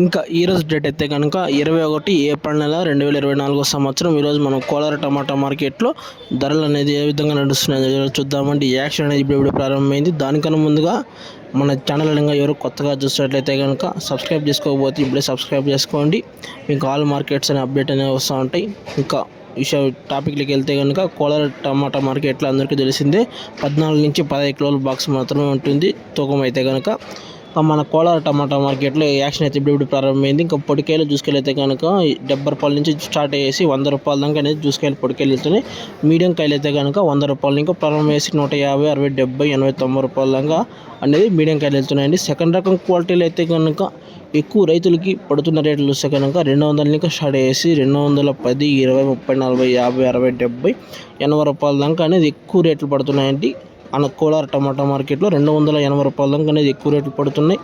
ఇంకా ఈరోజు డేట్ అయితే కనుక 21 ఏప్రిల్ నెల 2024 సంవత్సరం. ఈరోజు మనం కోలార టమాటా మార్కెట్లో ధరలు అనేది ఏ విధంగా నడుస్తున్నాయో చూద్దామంటే యాక్షన్ అనేది ఇప్పుడు ప్రారంభమైంది. దానికన్నా ముందుగా మన ఛానల్ ఇంకా ఎవరు కొత్తగా చూసినట్లయితే కనుక సబ్స్క్రైబ్ చేసుకోకపోతే ఇప్పుడే సబ్స్క్రైబ్ చేసుకోండి. మీకు ఆల్ మార్కెట్స్ అనే అప్డేట్ అనేవి వస్తూ ఉంటాయి. ఇంకా టాపిక్లోకి వెళ్తే కనుక కోలార టమాటా మార్కెట్లో అందరికీ తెలిసిందే 14 నుంచి 15 కిలోల బాక్స్ మాత్రమే ఉంటుంది తూకం అయితే కనుక. మన కోలార టమాటా మార్కెట్లో యాక్షన్ అయితే ఇప్పుడు ప్రారంభమైంది. ఇంకా పొడికాయలు చూసుకెళ్ళైతే కనుక 70 రూపాయల నుంచి స్టార్ట్ అయ్యేసి 100 రూపాయల దాకా అనేది చూసుకెళ్ళి పొడికాయలు వెళ్తున్నాయి. మీడియం కాయలు అయితే కనుక 100 రూపాయలు ఇంకా ప్రారంభం చేసి 150, 60, 70, 80, 90 రూపాయల దాకా అనేది మీడియం కాయలు వెళ్తున్నాయండి. సెకండ్ రకం క్వాలిటీలు అయితే కనుక ఎక్కువ రైతులకి పడుతున్న రేట్లు చూస్తే కనుక 200 నుంచి స్టార్ట్ అయ్యేసి 210, 20, 30, 40, 50, 60, 70, 80 రూపాయల దాకా అనేది ఎక్కువ రేట్లు పడుతున్నాయండి. కోలార టమాటా మార్కెట్లో 280 రూపాయల దాకా అనేది ఎక్కువ రేట్లు పడుతున్నాయి.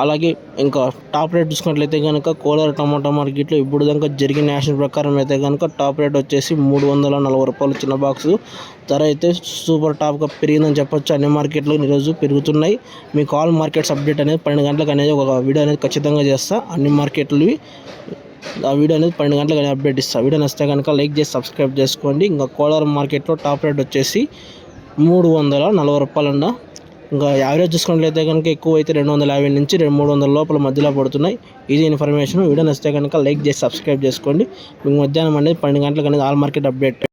అలాగే ఇంకా టాప్ రేట్ చూసుకున్నట్లయితే కనుక కోలార టమాటా మార్కెట్లో ఇప్పుడు దాకా జరిగిన యాక్షన్ ప్రకారం అయితే కనుక టాప్ రేట్ వచ్చేసి 340 రూపాయలు చిన్న బాక్సు ధర అయితే సూపర్ టాప్గా పెరిగిందని చెప్పొచ్చు. అన్ని మార్కెట్లో ఈరోజు పెరుగుతున్నాయి. మీకు ఆల్ మార్కెట్స్ అప్డేట్ అనేది 12 గంటలకు అనేది ఒక వీడియో అనేది ఖచ్చితంగా చేస్తా. అన్ని మార్కెట్లు ఆ వీడియో అనేది 12 గంటలకు అప్డేట్ ఇస్తాను. వీడియో నచ్చితే కనుక లైక్ చేసి సబ్స్క్రైబ్ చేసుకోండి. ఇంకా కోలార మార్కెట్లో టాప్ రేట్ వచ్చేసి 340 రూపాయలండ. ఇంకా యావరేజ్ చూసుకున్నట్లయితే కనుక ఎక్కువ అయితే 250 నుంచి 300 లోపల మధ్యలో పడుతున్నాయి. ఇది ఇన్ఫర్మేషన్. వీడియో నచ్చితే కనుక లైక్ చేసి సబ్స్క్రైబ్ చేసుకోండి. మీకు మధ్యాహ్నం అనేది 12 గంటలకు అనేది ఆల్ మార్కెట్ అప్డేట్